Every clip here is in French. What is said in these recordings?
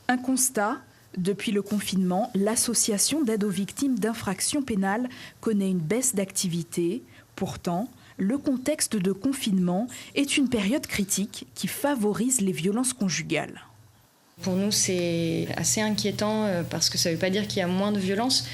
Un constat, depuis le confinement, l'association d'aide aux victimes d'infractions pénales connaît une baisse d'activité. Pourtant, le contexte de confinement est une période critique qui favorise les violences conjugales. Pour nous, c'est assez inquiétant parce que ça ne veut pas dire qu'il y a moins de violences.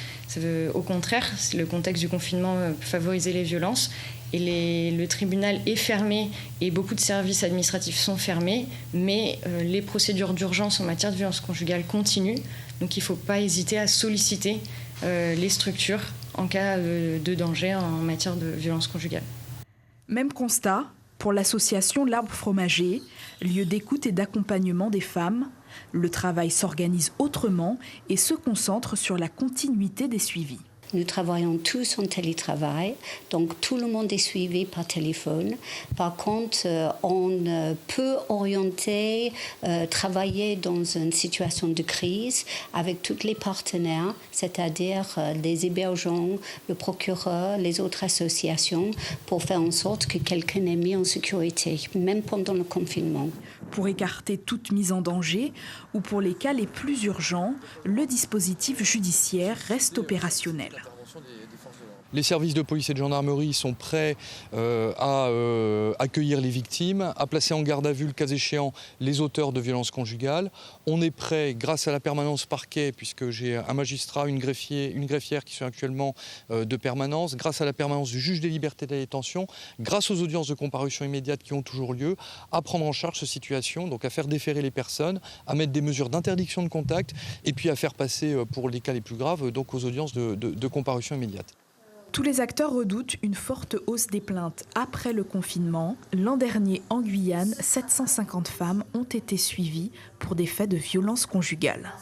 Au contraire, le contexte du confinement peut favoriser les violences. Et le tribunal est fermé et beaucoup de services administratifs sont fermés, mais les procédures d'urgence en matière de violence conjugale continuent. Donc il ne faut pas hésiter à solliciter les structures en cas de danger en matière de violence conjugale. Même constat pour l'association L'Arbre Fromager, lieu d'écoute et d'accompagnement des femmes. Le travail s'organise autrement et se concentre sur la continuité des suivis. Nous travaillons tous en télétravail, donc tout le monde est suivi par téléphone. Par contre, on peut orienter, travailler dans une situation de crise avec tous les partenaires, c'est-à-dire les hébergeants, le procureur, les autres associations, pour faire en sorte que quelqu'un est mis en sécurité, même pendant le confinement. Pour écarter toute mise en danger ou pour les cas les plus urgents, le dispositif judiciaire reste opérationnel. Les services de police et de gendarmerie sont prêts à accueillir les victimes, à placer en garde à vue, le cas échéant, les auteurs de violences conjugales. On est prêt, grâce à la permanence parquet, puisque j'ai un magistrat, une greffière qui sont actuellement de permanence, grâce à la permanence du juge des libertés et de la détention, grâce aux audiences de comparution immédiate qui ont toujours lieu, à prendre en charge cette situation, donc à faire déférer les personnes, à mettre des mesures d'interdiction de contact et puis à faire passer, pour les cas les plus graves, donc aux audiences de comparution immédiate. Tous les acteurs redoutent une forte hausse des plaintes après le confinement. L'an dernier, en Guyane, 750 femmes ont été suivies pour des faits de violence conjugale.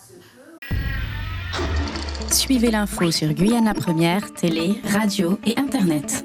Suivez l'info sur Guyana Première, télé, radio et Internet.